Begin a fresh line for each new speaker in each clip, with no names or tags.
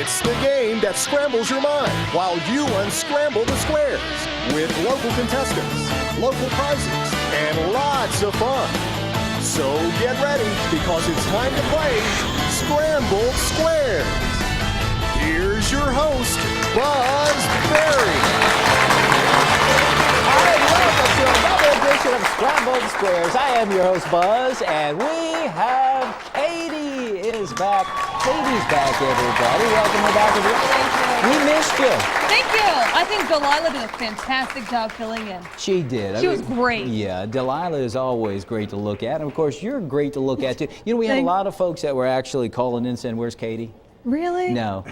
It's the game that scrambles your mind while you unscramble the squares with local contestants, local prizes, and lots of fun. So get ready because it's time to play Sqrambled Squares. Here's your host, Buzz Berry.
Welcome to another edition of Sqrambled Squares. I am your host, Buzz, and we have Katie is back. Katie's back, everybody. Welcome her back.
Thank you.
We missed you.
Thank you. I think Delilah did a fantastic job filling in.
She did.
She was great.
Yeah, Delilah is always great to look at. And of course, you're great to look at too. You know, we had a lot of folks that were actually calling in saying, "Where's Katie?"
Really?
No. So,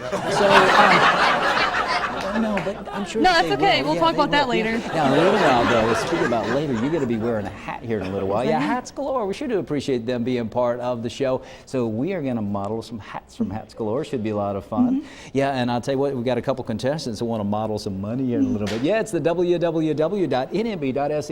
no, but I'm sure.
No, that's okay. We'll talk about that later.
Now, in a little while, though, speaking about later, you're going to be wearing a hat here in a little while. Yeah, hats galore. We sure do appreciate them being part of the show. So we are going to model some hats from Hats Galore. Should be a lot of fun. Yeah, and I'll tell you what, we've got a couple contestants who want to model some money here in a little bit. Yeah, it's the www.nmb.se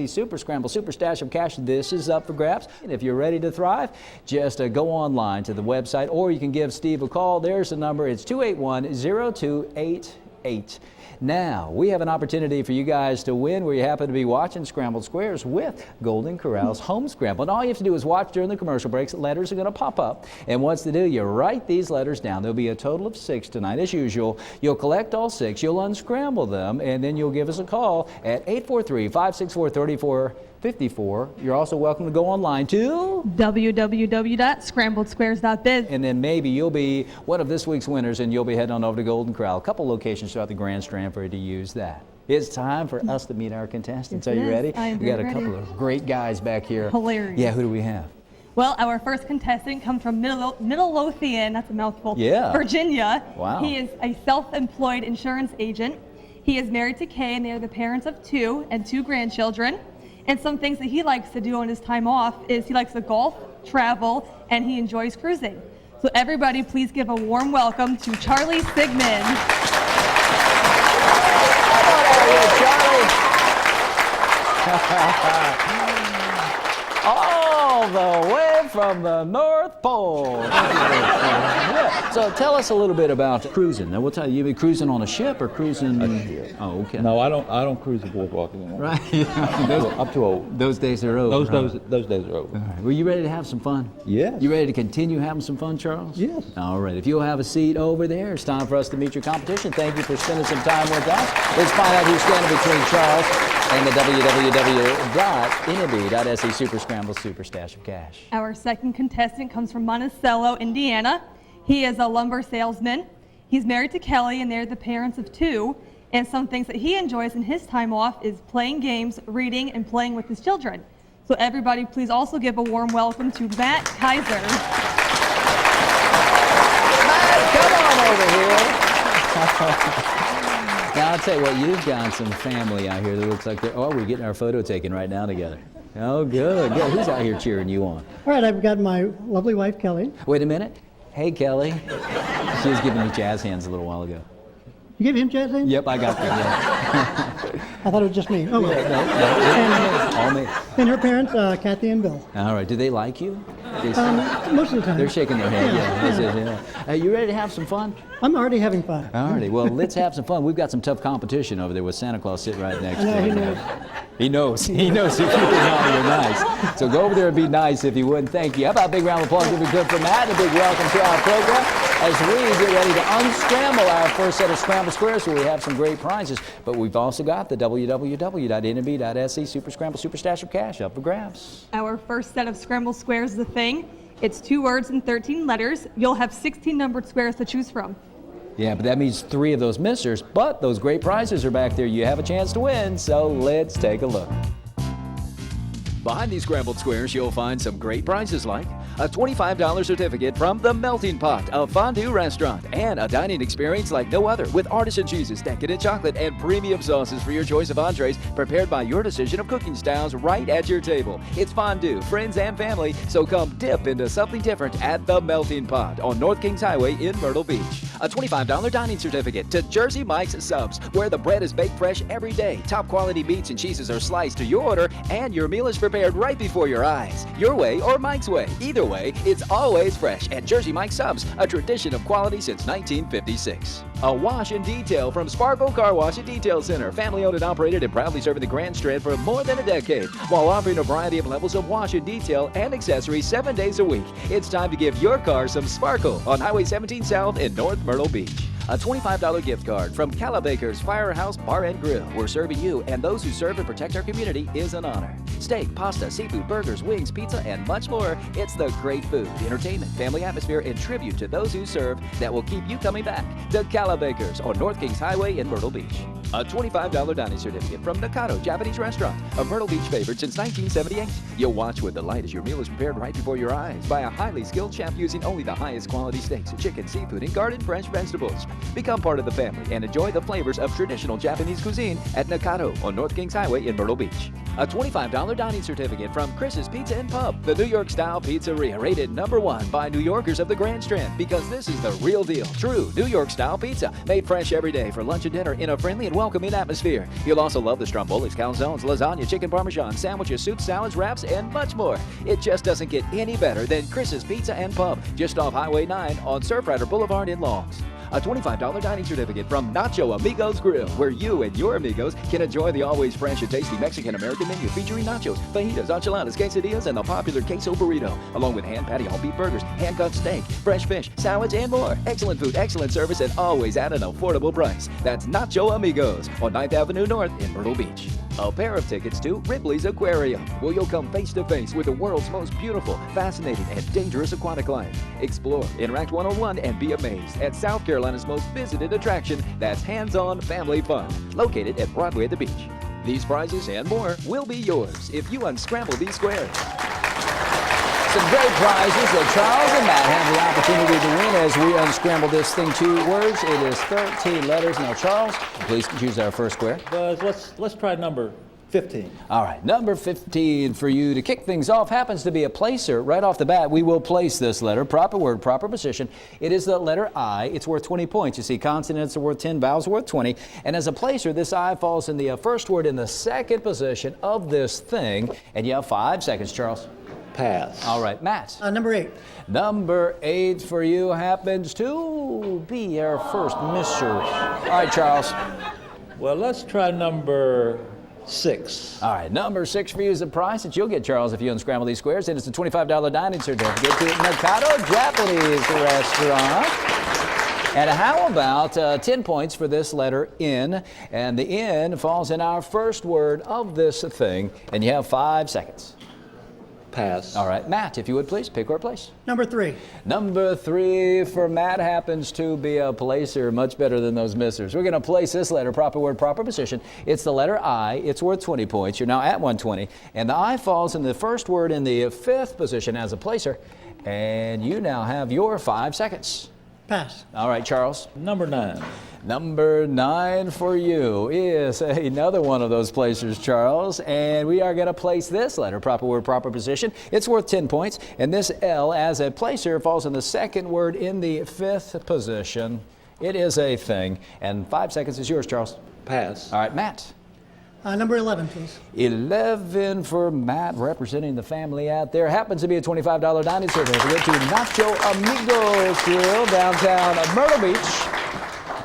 Super Scramble Super Stash of Cash. This is up for grabs. And if you're ready to thrive, just go online to the website, or you can give Steve a call. There's the number. It's 281-0288. Now, we have an opportunity for you guys to win where you happen to be watching Sqrambled Squares with Golden Corral's Home Scramble. And all you have to do is watch during the commercial breaks. Letters are going to pop up. And what's to do? You write these letters down. There'll be a total of 6 tonight, as usual. You'll collect all 6. You'll unscramble them. And then you'll give us a call at 843-564-3454. You're also welcome to go online to
www.scrambledsquares.biz.
And then maybe you'll be one of this week's winners and you'll be heading on over to Golden Corral. A couple locations throughout the Grand Strand for you to use that. It's time for us to meet our contestants. Are you ready?
I am
We got a
ready.
couple of great guys back here.
Hilarious.
Yeah, who do we have?
Well, our first contestant comes from Midlothian, that's a mouthful, Virginia.
Wow.
He is a self-employed insurance agent. He is married to Kay, and they are the parents of 2 and 2 grandchildren. And some things that he likes to do on his time off is he likes to golf, travel, and he enjoys cruising. So everybody, please give a warm welcome to Charlie Sigman.
All the way from the North Pole. Yeah. So tell us a little bit about cruising. Now, we'll tell you, you be cruising on a ship or cruising? Oh, okay.
No, I don't cruise the boardwalk anymore.
Right.
I'm too old.
Those days are over.
Those days are over.
All right. Well, you ready to have some fun?
Yes.
You ready to continue having some fun, Charles?
Yes.
All right. If you'll have a seat over there, it's time for us to meet your competition. Thank you for spending some time with us. Let's find out who's standing between Charles and the www.nmb.se Super Scramble Super Stash of Cash.
Our second contestant comes from Monticello, Indiana. He is a lumber salesman. He's married to Kelly, and they're the parents of 2. And some things that he enjoys in his time off is playing games, reading, and playing with his children. So everybody, please also give a warm welcome to Matt Kiser.
Matt, come on over here. Now, I'll tell you what, you've got some family out here that looks like we're getting our photo taken right now together. Oh, good, good. Who's out here cheering you on?
All right, I've got my lovely wife, Kelly.
Wait a minute. Hey, Kelly. She was giving me jazz hands a little while ago.
You give him jazz hands?
Yep, I got that. Yeah.
I thought it was just me. Oh, well.
No, all me.
And her parents, Kathy and Bill.
All right, do they like you?
Most of the time.
They're shaking their head, yeah. You ready to have some fun?
I'm already having fun.
All righty, well, let's have some fun. We've got some tough competition over there with Santa Claus sitting right next to
he
him.
knows.
He knows. He knows if you're naughty or nice. So go over there and be nice if you would. Thank you. How about a big round of applause if we could for Matt, and a big welcome to our program as we get ready to unscramble our first set of Sqrambled Squares, where we have some great prizes. But we've also got the www.nmb.se Super Scramble Super Stash of Cash up for grabs.
Our first set of Scrambled Squares is a thing. It's 2 words and 13 letters. You'll have 16 numbered squares to choose from.
Yeah, but that means 3 of those missers, but those great prizes are back there. You have a chance to win, so let's take a look. Behind these Scrambled Squares, you'll find some great prizes like a $25 certificate from the Melting Pot, a fondue restaurant, and a dining experience like no other with artisan cheeses, decadent chocolate, and premium sauces for your choice of entrees prepared by your decision of cooking styles right at your table. It's fondue, friends, and family, so come dip into something different at the Melting Pot on North Kings Highway in Myrtle Beach. A $25 dining certificate to Jersey Mike's Subs, where the bread is baked fresh every day. Top quality meats and cheeses are sliced to your order, and your meal is prepared right before your eyes. Your way or Mike's way. Either way, it's always fresh at Jersey Mike's Subs, a tradition of quality since 1956. A wash and detail from Sparkle Car Wash and Detail Center. Family owned and operated and proudly serving the Grand Strand for more than a decade, while offering a variety of levels of wash and detail and accessories 7 days a week. It's time to give your car some sparkle on Highway 17 South in North Myrtle Beach. A $25 gift card from Calabaker's Firehouse Bar and Grill, where serving you and those who serve and protect our community is an honor. Steak, pasta, seafood, burgers, wings, pizza, and much more. It's the great food, entertainment, family atmosphere, and tribute to those who serve that will keep you coming back. The Calabaker's on North Kings Highway in Myrtle Beach. A $25 dining certificate from Nakado Japanese Restaurant, a Myrtle Beach favorite since 1978. You'll watch with delight as your meal is prepared right before your eyes by a highly skilled chef using only the highest quality steaks, chicken, seafood, and garden fresh vegetables. Become part of the family and enjoy the flavors of traditional Japanese cuisine at Nakado on North Kings Highway in Myrtle Beach. A $25 dining certificate from Chris's Pizza and Pub, the New York-style pizzeria rated #1 by New Yorkers of the Grand Strand, because this is the real deal. True New York-style pizza, made fresh every day for lunch and dinner in a friendly and welcoming atmosphere. You'll also love the stromboli, calzones, lasagna, chicken parmesan, sandwiches, soups, salads, wraps, and much more. It just doesn't get any better than Chris's Pizza and Pub, just off Highway 9 on Surfrider Boulevard in Longs. A $25 dining certificate from Nacho Amigos Grill, where you and your amigos can enjoy the always fresh and tasty Mexican-American menu featuring nachos, fajitas, enchiladas, quesadillas, and the popular queso burrito, along with hand-patty all beef burgers, hand-cut steak, fresh fish, salads, and more. Excellent food, excellent service, and always at an affordable price. That's Nacho Amigos on 9th Avenue North in Myrtle Beach. A pair of tickets to Ripley's Aquarium, where you'll come face-to-face with the world's most beautiful, fascinating, and dangerous aquatic life. Explore, interact one-on-one, and be amazed at South Carolina's most visited attraction that's hands-on family fun, located at Broadway at the beach. These prizes and more will be yours if you unscramble these squares. Some great prizes that Charles and Matt have the opportunity to win as we unscramble this thing 2 words. It is 13 letters. Now, Charles, please choose our first square.
Buzz, let's try number 15.
All right, number 15 for you to kick things off happens to be a placer. Right off the bat, we will place this letter. Proper word, proper position. It is the letter I. It's worth 20 points. You see, consonants are worth 10, vowels are worth 20. And as a placer, this I falls in the first word in the second position of this thing. And you have 5 seconds, Charles.
Pass.
All right, Matt.
Number 8.
Number 8 for you happens to be our first misser. All right, Charles.
Well, let's try number 6.
All right, number 6 for you is the prize that you'll get, Charles, if you unscramble these squares. And it's a $25 dining certificate to Nakado Japanese Restaurant. And how about 10 points for this letter N? And the N falls in our first word of this thing. And you have 5 seconds.
Pass.
All right, Matt, if you would please pick or place.
Number 3.
Number 3 for Matt happens to be a placer, much better than those missers. We're going to place this letter, proper word, proper position. It's the letter I. It's worth 20 points. You're now at 120. And the I falls in the first word in the 5th position as a placer. And you now have your 5 seconds.
Pass.
All right, Charles.
Number 9.
Number 9 for you is another one of those placers, Charles. And we are going to place this letter, proper word, proper position. It's worth 10 points. And this L as a placer falls in the second word in the 5th position. It is a thing. And 5 seconds is yours, Charles.
Pass.
All right, Matt.
Number 11, please.
11 for Matt, representing the family out there. Happens to be a $25 dining certificate to Nacho Amigos Grill, downtown Myrtle Beach.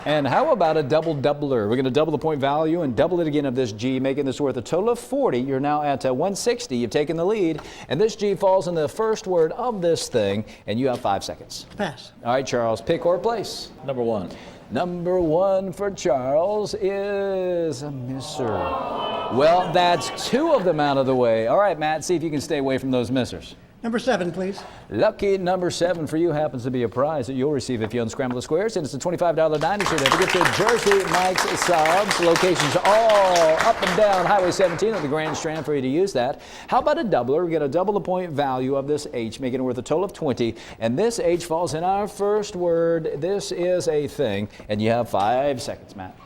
And how about a double-doubler? We're going to double the point value and double it again of this G, making this worth a total of 40. You're now at 160. You've taken the lead. And this G falls in the first word of this thing, and you have 5 seconds.
Pass.
All right, Charles, pick or place.
Number 1.
Number 1 for Charles is a misser. Well, that's 2 of them out of the way. All right, Matt, see if you can stay away from those missers.
Number 7, please.
Lucky number 7 for you happens to be a prize that you'll receive if you unscramble the squares, and it's a $25 dining certificate to Jersey Mike's Subs. Locations all up and down Highway 17 at the Grand Strand for you to use that. How about a doubler? We're going to double the point value of this H, making it worth a total of 20. And this H falls in our first word. This is a thing. And you have 5 seconds, Matt.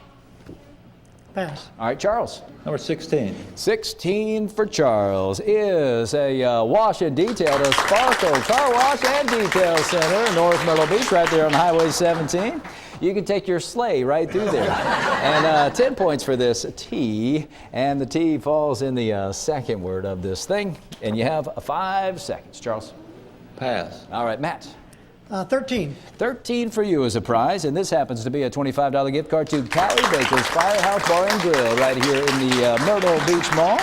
Pass.
All right, Charles.
Number 16.
16 for Charles is a wash and detail to Sparkle Car Wash and Detail Center, North Myrtle Beach, right there on Highway 17. You can take your sleigh right through there. And 10 points for this T, and the T falls in the second word of this thing. And you have 5 seconds, Charles.
Pass.
All right, Matt.
13.
13 for you as a prize, and this happens to be a $25 gift card to Callie Baker's Firehouse Bar and Grill right here in the Myrtle Beach Mall.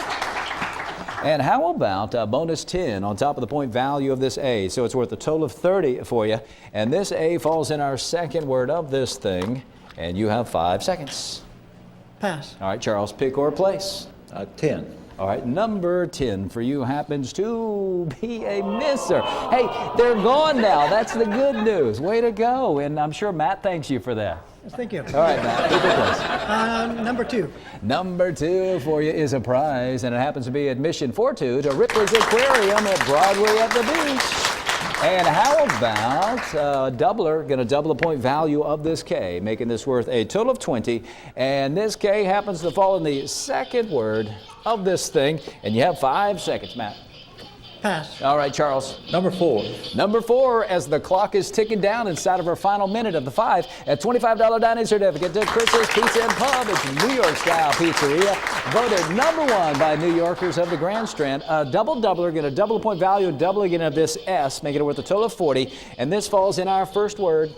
And how about a bonus 10 on top of the point value of this A? So it's worth a total of 30 for you. And this A falls in our second word of this thing, and you have 5 seconds.
Pass.
All right, Charles, pick or place.
10.
All right, number 10 for you happens to be a misser. Hey, they're gone now. That's the good news. Way to go. And I'm sure Matt thanks you for that.
Yes, thank you.
All right, Matt, pick or place.
Number 2.
Number 2 for you is a prize, and it happens to be admission for 2 to Ripley's Aquarium at Broadway at the beach. And how about a doubler, going to double the point value of this K, making this worth a total of 20. And this K happens to fall in the second word of this thing, and you have 5 seconds, Matt.
Pass.
All right, Charles.
Number 4.
Number 4, as the clock is ticking down inside of our final minute of the 5, a $25 dining certificate to Chris's Pizza and Pub. It's New York-style pizzeria, voted number 1 by New Yorkers of the Grand Strand. A double-doubler, going to double the point value, doubling of this S, making it worth a total of 40. And this falls in our first word.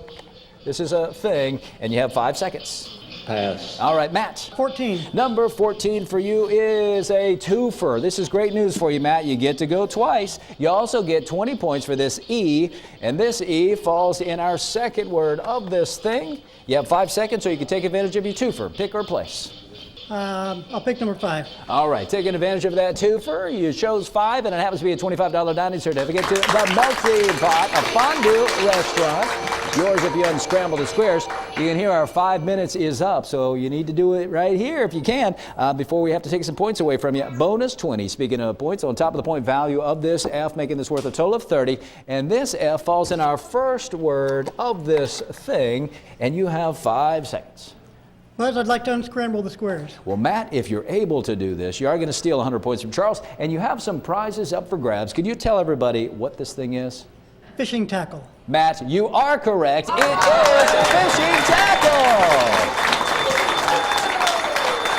This is a thing, and you have 5 seconds.
Pass.
All right, Matt.
14.
Number 14 for you is a twofer. This is great news for you, Matt. You get to go twice. You also get 20 points for this E, and this E falls in our second word of this thing. You have 5 seconds, so you can take advantage of your twofer. Pick or place.
I'll pick number 5.
All right, taking advantage of that twofer, you chose 5, and it happens to be a $25 dining certificate to the Melting Pot, a fondue restaurant. Yours if you unscramble the squares. You can hear our 5 minutes is up, so you need to do it right here if you can before we have to take some points away from you. Bonus 20, speaking of points, on top of the point value of this F, making this worth a total of 30. And this F falls in our first word of this thing, and you have 5 seconds.
Well, I'd like to unscramble the squares.
Well, Matt, if you're able to do this, you are going to steal 100 points from Charles, and you have some prizes up for grabs. Could you tell everybody what this thing is?
Fishing tackle.
Matt, you are correct. It is a fishing tackle.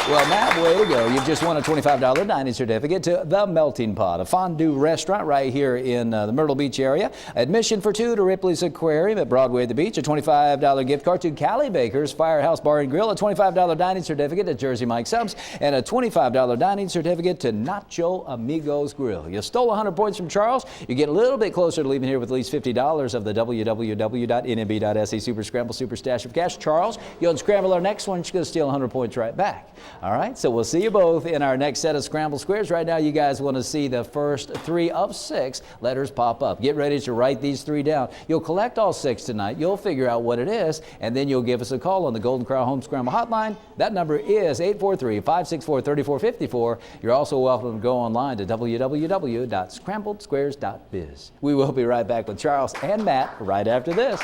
Well, Matt, way to go. You've just won a $25 dining certificate to the Melting Pot, a fondue restaurant right here in the Myrtle Beach area. Admission for 2 to Ripley's Aquarium at Broadway at the Beach, a $25 gift card to Callie Baker's Firehouse Bar and Grill, a $25 dining certificate to Jersey Mike Subs, and a $25 dining certificate to Nacho Amigos Grill. You stole 100 points from Charles. You get a little bit closer to leaving here with at least $50 of the www.nmb.se Super Scramble Super Stash of Cash. Charles, you'll unscramble our next one. She's going to steal 100 points right back. All right, so we'll see you both in our next set of Scrambled Squares. Right now, you guys want to see the first 3 of 6 letters pop up. Get ready to write these 3 down. You'll collect all 6 tonight. You'll figure out what it is, and then you'll give us a call on the Golden Corral Home Scramble Hotline. That number is 843-564-3454. You're also welcome to go online to www.scrambledsquares.biz. We will be right back with Charles and Matt right after this.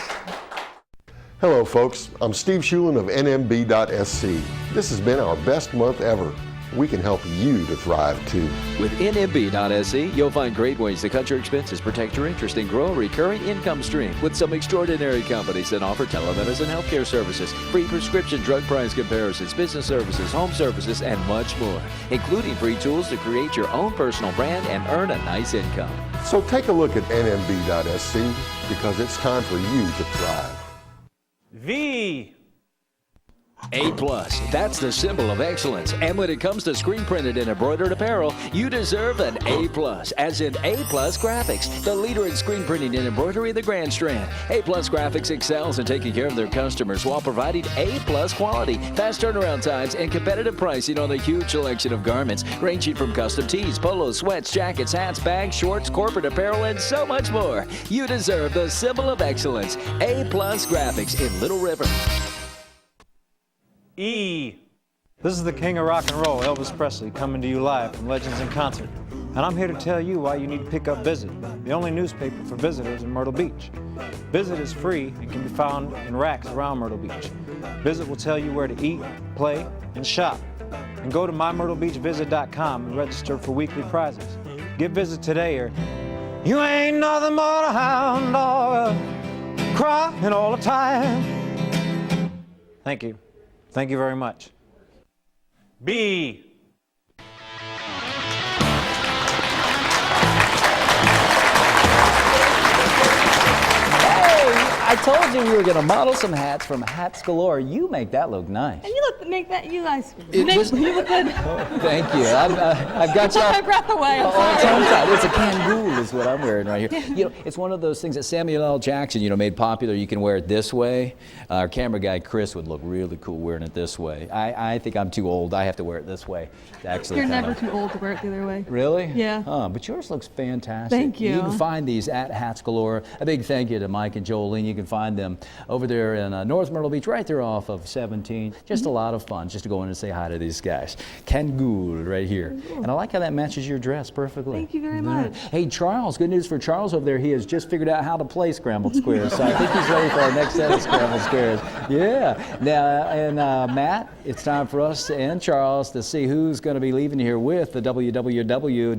Hello folks, I'm Steve Schulen of NMB.SC. This has been our best month ever. We can help you to thrive too.
With NMB.SE, you'll find great ways to cut your expenses, protect your interest, and grow a recurring income stream with some extraordinary companies that offer telemedicine healthcare services, free prescription drug price comparisons, business services, home services, and much more, including free tools to create your own personal brand and earn a nice income.
So take a look at NMB.SC because it's time for you to thrive.
V.
A+, that's the symbol of excellence. And when it comes to screen printed and embroidered apparel, you deserve an A+, as in A+ Graphics, the leader in screen printing and embroidery in the Grand Strand. A+ Graphics excels in taking care of their customers while providing A+ quality, fast turnaround times, and competitive pricing on a huge selection of garments, ranging from custom tees, polos, sweats, jackets, hats, bags, shorts, corporate apparel, and so much more. You deserve the symbol of excellence, A+ Graphics in Little River.
E. This is the king of rock and roll, Elvis Presley, coming to you live from Legends in Concert.
and I'm here to tell you why you need to pick up Visit, the only newspaper for visitors in Myrtle Beach. Visit is free and can be found in racks around Myrtle Beach. Visit will tell you where to eat, play, and shop. And go to mymyrtlebeachvisit.com and register for weekly prizes. Get Visit today or you ain't nothing but a hound dog crying all the time. Thank you. Thank you very much.
B.
I told you we were going to model some hats from Hats Galore. You make that look nice.
And you make that, you guys,
It
make,
was-
you look good.
Thank you. I've got
Took my
you.
breath away. I'm
Oh,
sorry.
it's a Kangol is what I'm wearing right here. You know, it's one of those things that Samuel L. Jackson, made popular. You can wear it this way. Our camera guy, Chris, would look really cool wearing it this way. I think I'm too old. I have to wear it this way. To actually
You're
kinda-
never too old to wear it the other way.
Really?
Yeah.
But yours looks fantastic.
Thank you.
You can find these at Hats Galore. A big thank you to Mike and Jolene. You can find them over there in North Myrtle Beach, right there off of 17. Just a lot of fun just to go in and say hi to these guys. Kangol right here. And I like how that matches your dress perfectly.
Thank you very
All right.
much.
Hey, Charles, good news for Charles over there. He has just figured out how to play Scrambled Squares. So I think he's ready for our next set of Scrambled Squares. Yeah. Now, and Matt, it's time for us and Charles to see who's going to be leaving here with the www.nmb.se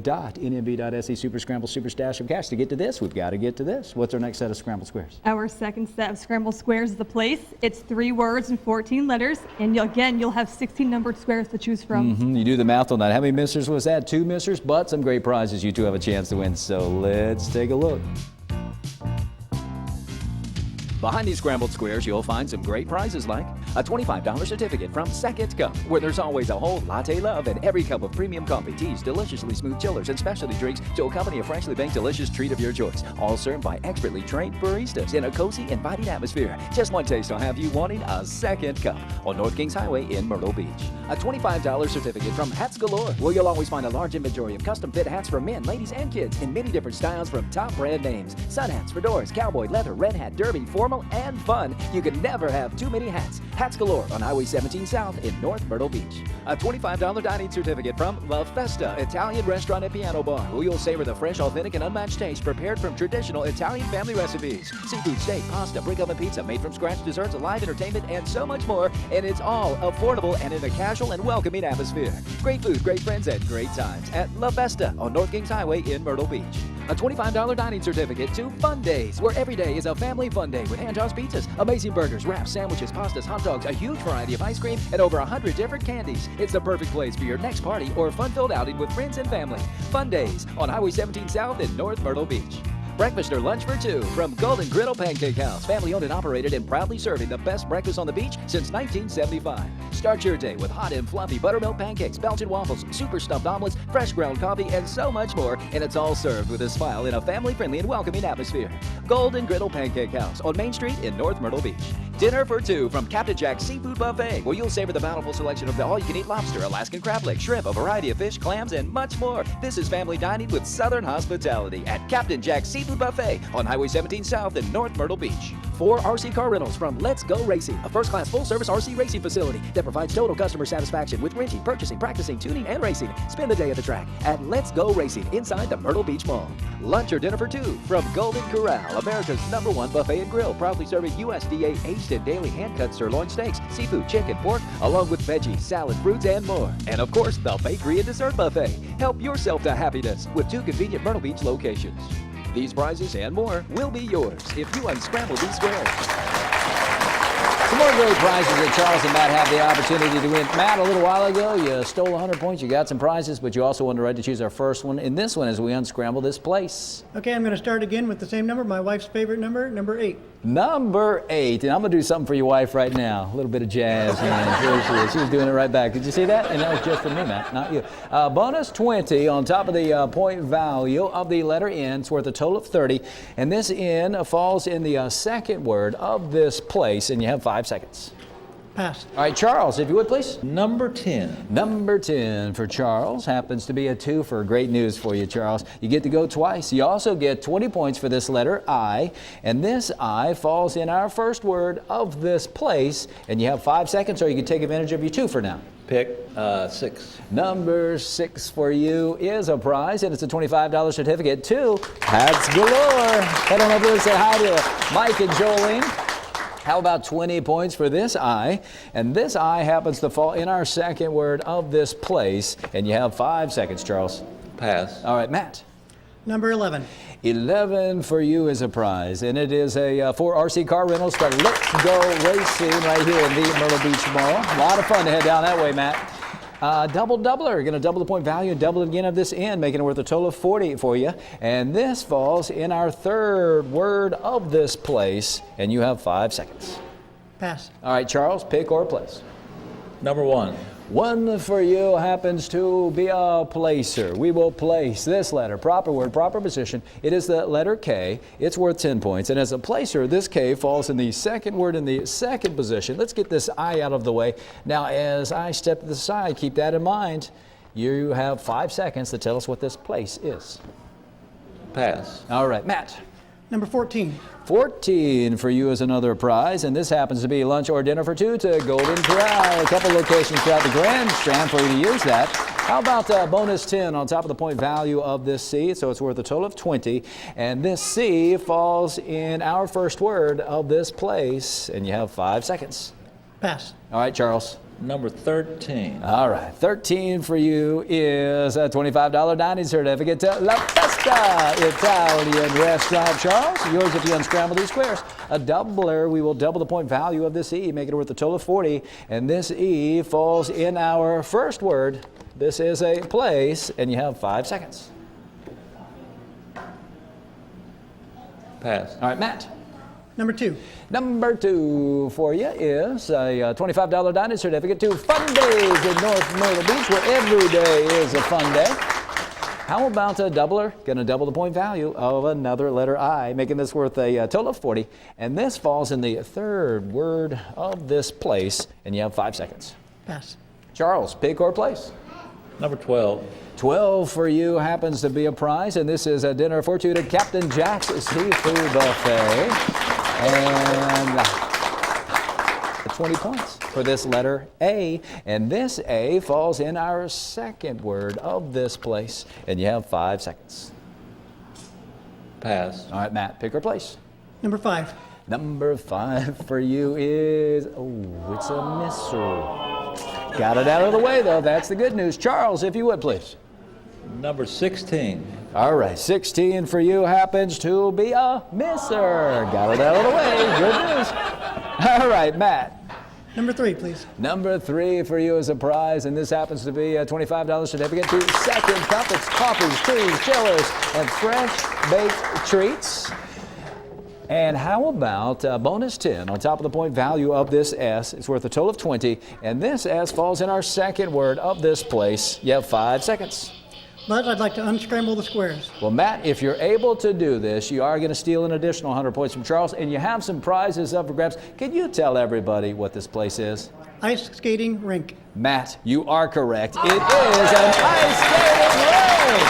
Super Scramble Super Stash of Cash. To get to this, we've got to get to this. What's our next set of Scrambled Squares?
Our second set of Scrambled Squares is the place. It's 3 words and 14 letters. And you'll have 16 numbered squares to choose from.
You do the math on that. How many misters was that? 2 misters, but some great prizes you two have a chance to win. So let's take a look.
Behind these scrambled squares, you'll find some great prizes like a $25 certificate from Second Cup, where there's always a whole latte love in every cup of premium coffee, teas, deliciously smooth chillers, and specialty drinks to accompany a freshly baked delicious treat of your choice. All served by expertly trained baristas in a cozy, inviting atmosphere. Just one taste will have you wanting a Second Cup on North Kings Highway in Myrtle Beach. A $25 certificate from Hats Galore, where you'll always find a large inventory of custom fit hats for men, ladies, and kids in many different styles from top brand names. Sun hats, fedoras, cowboy, leather, red hat, derby, formal, and fun. You can never have too many hats. Hats Galore on Highway 17 South in North Myrtle Beach. A $25 dining certificate from La Festa Italian Restaurant and Piano Bar, where you'll savor the fresh, authentic, and unmatched taste prepared from traditional Italian family recipes. Seafood, steak, pasta, brick oven pizza, made from scratch desserts, live entertainment, and so much more. And it's all affordable and in a casual and welcoming atmosphere. Great food, great friends, and great times at La Festa on North Kings Highway in Myrtle Beach. A $25 dining certificate to Fun Days, where every day is a family fun day with hand-tossed pizzas, amazing burgers, wraps, sandwiches, pastas, hot dogs, a huge variety of ice cream, and over 100 different candies. It's the perfect place for your next party or fun-filled outing with friends and family. Fun Days on Highway 17 South in North Myrtle Beach. Breakfast or lunch for 2 from Golden Griddle Pancake House. Family owned and operated and proudly serving the best breakfast on the beach since 1975. Start your day with hot and fluffy buttermilk pancakes, Belgian waffles, super stuffed omelets, fresh ground coffee, and so much more. And it's all served with a smile in a family-friendly and welcoming atmosphere. Golden Griddle Pancake House on Main Street in North Myrtle Beach. Dinner for 2 from Captain Jack's Seafood Buffet, where you'll savor the bountiful selection of the all-you-can-eat lobster, Alaskan crab legs, shrimp, a variety of fish, clams, and much more. This is family dining with Southern hospitality at Captain Jack's Seafood Buffet on Highway 17 South in North Myrtle Beach. 4 RC car rentals from Let's Go Racing, a first-class full-service RC racing facility that provides total customer satisfaction with renting, purchasing, practicing, tuning, and racing. Spend the day at the track at Let's Go Racing inside the Myrtle Beach Mall. Lunch or dinner for 2 from Golden Corral, America's #1 buffet and grill, proudly serving USDA aged and daily hand-cut sirloin steaks, seafood, chicken, pork, along with veggies, salad, fruits, and more. And of course, the bakery and dessert buffet. Help yourself to happiness with 2 convenient Myrtle Beach locations. These prizes and more will be yours if you unscramble these squares.
Some more great prizes that Charles and Matt have the opportunity to win. Matt, a little while ago, you stole 100 points. You got some prizes, but you also won the right to choose our first one in this one as we unscramble this place.
Okay, I'm going to start again with the same number, my wife's favorite number, number 8.
Number 8, and I'm going to do something for your wife right now. A little bit of jazz hands. There she is. She was doing it right back. Did you see that? And that was just for me, Matt, not you. Bonus 20 on top of the point value of the letter N. It's worth a total of 30. And this N falls in the second word of this place, and you have 5 seconds.
Pass.
All right, Charles, if you would, please.
Number 10.
Number 10 for Charles happens to be a 2 for great news for you, Charles. You get to go twice. You also get 20 points for this letter I, and this I falls in our first word of this place, and you have 5 seconds, or you can take advantage of your 2 for now.
Pick 6.
Number 6 for you is a prize, and it's a $25 certificate to Hats Galore. Head on over and say hi to Mike and Jolene. How about 20 points for this I? And this I happens to fall in our second word of this place. And you have 5 seconds, Charles.
Pass.
All right, Matt.
Number 11.
11 for you is a prize, and it is a 4 RC car rentals for Let's Go Racing right here in the Myrtle Beach Mall. A lot of fun to head down that way, Matt. Doubler, going to double the point value and double it again of this end, making it worth a total of 40 for you. And this falls in our third word of this place, and you have 5 seconds.
Pass.
All right, Charles, pick or place.
Number 1.
1 for you happens to be a placer. We will place this letter, proper word, proper position. It is the letter K. It's worth 10 points. And as a placer, this K falls in the second word in the second position. Let's get this I out of the way. Now, as I step to the side, keep that in mind. You have 5 seconds to tell us what this place is.
Pass.
All right, Matt.
Number 14.
14 for you is another prize, and this happens to be lunch or dinner for 2 to Golden Corral. A couple locations throughout the Grand Strand for you to use that. How about bonus 10 on top of the point value of this C? So it's worth a total of 20. And this C falls in our first word of this place, and you have 5 seconds.
Pass.
All right, Charles.
Number 13.
All right, 13 for you is a $25 dining certificate to La Festa Italian Restaurant. Charles, yours if you unscramble these squares. A doubler, we will double the point value of this E, make it worth a total of 40. And this E falls in our first word. This is a place, and you have 5 seconds.
Pass.
All right, Matt.
Number 2.
Number 2 for you is a $25 dining certificate to Fun Days in North Myrtle Beach, where every day is a fun day. How about a doubler? Going to double the point value of another letter I, making this worth a total of 40. And this falls in the third word of this place, and you have 5 seconds.
Pass.
Charles, pick or place.
Number 12.
12 for you happens to be a prize, and this is a dinner for 2 to Captain Jack's Seafood Buffet. And 20 points for this letter A. And this A falls in our second word of this place, and you have 5 seconds.
Pass.
All right, Matt, pick or place.
Number 5.
Number 5 for you is, it's a missile. Got it out of the way, though. That's the good news. Charles, if you would, please.
Number 16.
All right, 16 for you happens to be a misser. Got it out of the way. Good news. All right, Matt.
Number 3, please.
Number 3 for you is a prize, and this happens to be a $25 certificate to Second Cup. It's coffees, teas, chillers, and fresh baked treats. And how about bonus 10 on top of the point value of this S? It's worth a total of 20, and this S falls in our second word of this place. You have 5 seconds.
But I'd like to unscramble the squares.
Well, Matt, if you're able to do this, you are going to steal an additional 100 points from Charles, and you have some prizes up for grabs. Can you tell everybody what this place is?
Ice skating rink.
Matt, you are correct. It is an ice skating rink.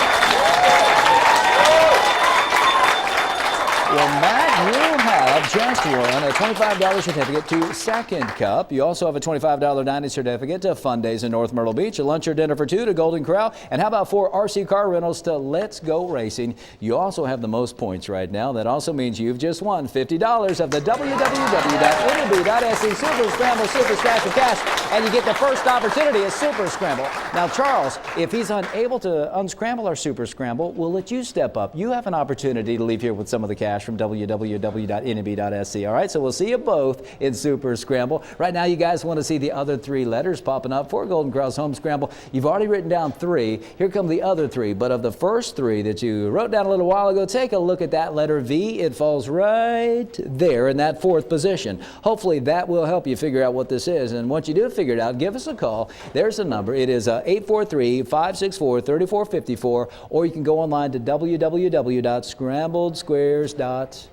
Well, Matt, you have just won a $25 certificate to Second Cup. You also have a $25 dining certificate to Fun Days in North Myrtle Beach, a lunch or dinner for 2 to Golden Corral, and how about 4 RC car rentals to Let's Go Racing. You also have the most points right now. That also means you've just won $50 of the www.nb.se Super Scramble, Super Scratch, and Cash, and you get the first opportunity at Super Scramble. Now, Charles, if he's unable to unscramble our Super Scramble, we'll let you step up. You have an opportunity to leave here with some of the cash from www.nb.se. All right, so we'll see you both in Super Scramble. Right now, you guys want to see the other 3 letters popping up for Golden Corral's Home Scramble. You've already written down 3. Here come the other 3. But of the first 3 that you wrote down a little while ago, take a look at that letter V. It falls right there in that 4th position. Hopefully, that will help you figure out what this is. And once you do figure it out, give us a call. There's the number. It is 843-564-3454, or you can go online to www.scrambledsquares.biz.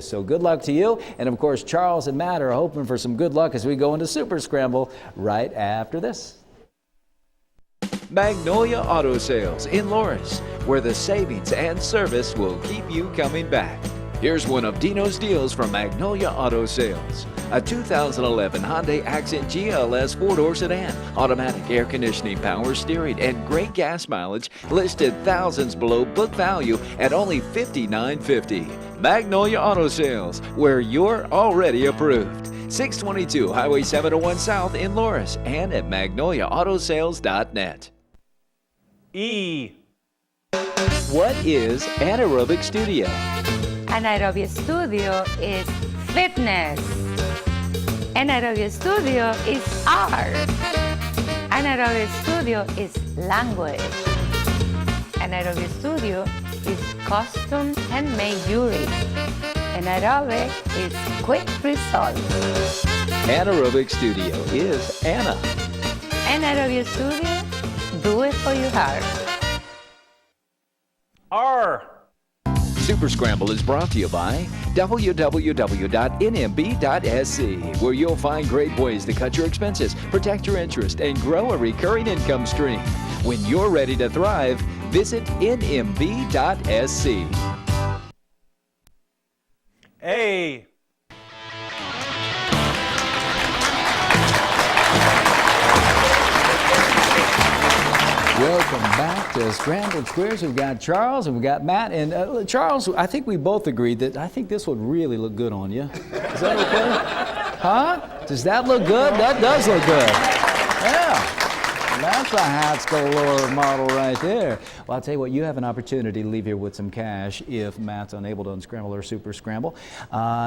So good luck to you. And of course, Charles and Matt are hoping for some good luck as we go into Super Scramble right after this.
Magnolia Auto Sales in Loris, where the savings and service will keep you coming back. Here's one of Dino's deals from Magnolia Auto Sales. A 2011 Hyundai Accent GLS 4-door sedan, automatic air conditioning, power steering, and great gas mileage, listed thousands below book value at only $59.50. Magnolia Auto Sales, where you're already approved. 622 Highway 701 South in Loris and at magnoliaautosales.net.
E.
What is anaerobic studio?
Anaerobic studio is fitness. Anaerobic studio is art. Anaerobic studio is language. Anaerobic studio is custom handmade jewelry. Anaerobic is quick results.
Anaerobic studio is Anna.
Anaerobic studio, do it for your heart.
R.
Super Scramble is brought to you by www.nmb.sc, where you'll find great ways to cut your expenses, protect your interest, and grow a recurring income stream. When you're ready to thrive, visit nmb.sc.
A.
Welcome back to Scrambled Squares. We've got Charles and we've got Matt. And Charles, I think we both agreed that I think this would really look good on you. Is that okay? Huh? Does that look good? That does look good. Yeah. That's a Hats Galore model right there. Well, I'll tell you what, you have an opportunity to leave here with some cash if Matt's unable to unscramble or super scramble.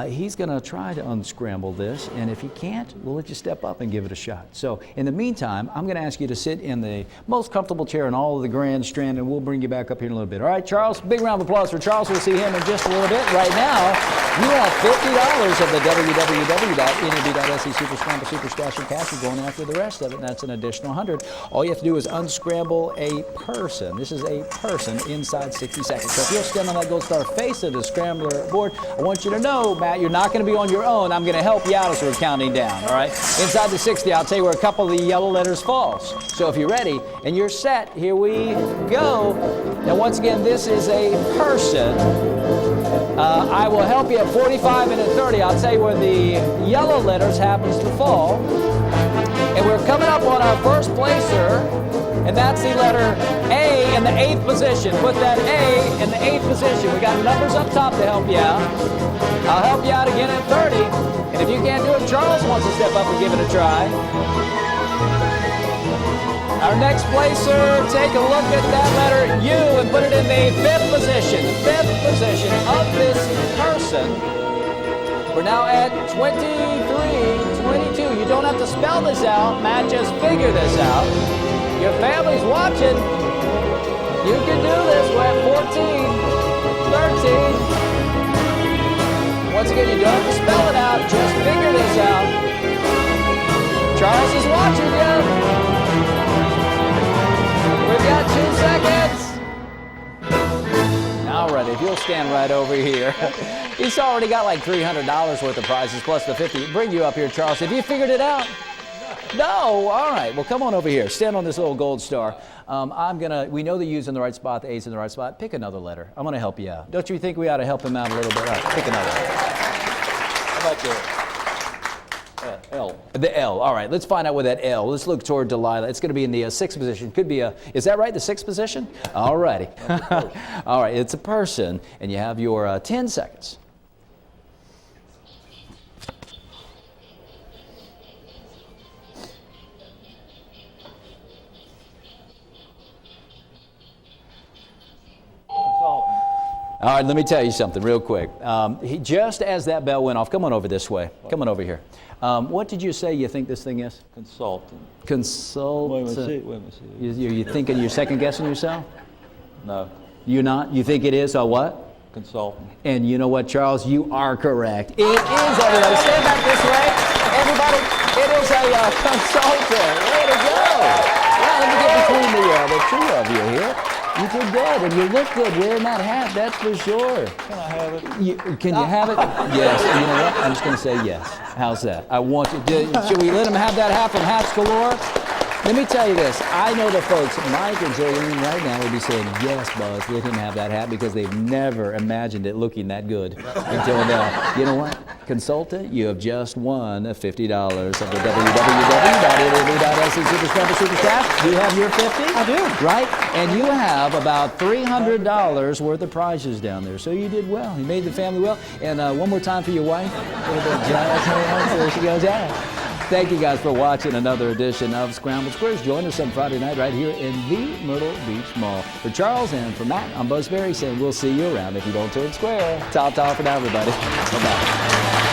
He's going to try to unscramble this, and if he can't, we'll let you step up and give it a shot. So in the meantime, I'm going to ask you to sit in the most comfortable chair in all of the Grand Strand, and we'll bring you back up here in a little bit. All right, Charles, big round of applause for Charles. We'll see him in just a little bit. Right now, you have $50 of the www.nmb.sc Super Scramble Super Stash and Cash. You're going after the rest of it, and that's an additional 100. All you have to do is unscramble a person. This is a person inside 60 seconds. So if you'll stand on that gold star face of the scrambler board, I want you to know, Matt, you're not going to be on your own. I'm going to help you out as we're counting down, all right? Inside the 60, I'll tell you where a couple of the yellow letters falls. So if you're ready and you're set, here we go. Now, once again, this is a person. I will help you at 45 and at 30. I'll tell you where the yellow letters happens to fall. And we're coming up on our first placer, and that's the letter A in the 8th position. Put that A in the 8th position. We got numbers up top to help you out. I'll help you out again at 30. And if you can't do it, Charles wants to step up and give it a try. Our next placer, take a look at that letter U and put it in the 5th position. The 5th position of this person. We're now at 23, 22. You don't have to spell this out, Matt, just figure this out. Your family's watching. You can do this. We're at 14, 13. Once again, you don't have to spell it out, just figure this out. Charles is watching you. We've got 2 seconds. All right, if you'll stand right over here. He's already got like $300 worth of prizes plus the 50. Bring you up here, Charles. Have you figured it out? No? All right. Well, come on over here. Stand on this little gold star. We know the U's in the right spot, the A's in the right spot. Pick another letter. I'm going to help you out. Don't you think we ought to help him out a little bit? All right, pick another letter. How about the L? The L. All right, let's find out where that L. Let's look toward Delilah. It's going to be in the 6th position. Could be is that right, the 6th position? All righty. All right, it's a person, and you have your 10 seconds. All right, let me tell you something real quick. Just as that bell went off, come on over this way. Come on over here. What did you say you think this thing is?
Consultant.
Consultant.
Wait a minute.
You thinking you're second guessing yourself?
No.
You're not? You think it is a what?
Consultant.
And you know what, Charles? You are correct. It is, everybody. Stand back this way. Everybody, it is a consultant. Way to go. Yeah, let me get between the two of you here. You did good, and you look good wearing that hat, that's for sure.
Can I have it?
Can you have it? Yes. You know what? I'm just going to say yes. How's that? I want you. Should we let him have that hat from Hats Galore? Let me tell you this. I know the folks, Mike and Jolene right now would be saying, yes, Buzz, let him have that hat because they've never imagined it looking that good until now. You know what? Consultant, you have just won $50 of the www.nb.se Super Scramble Super Staff. Do you have your 50?
I do.
Right? And you have about $300 worth of prizes down there. So you did well. You made the family well. And one more time for your wife. With the jazz hands. There she goes. Yeah. Thank you guys for watching another edition of Sqrambled Squares. Join us on Friday night right here in the Myrtle Beach Mall. For Charles and for Matt, I'm Buzz Berry saying we'll see you around if you don't turn square. Ta-ta for now, everybody. Bye-bye.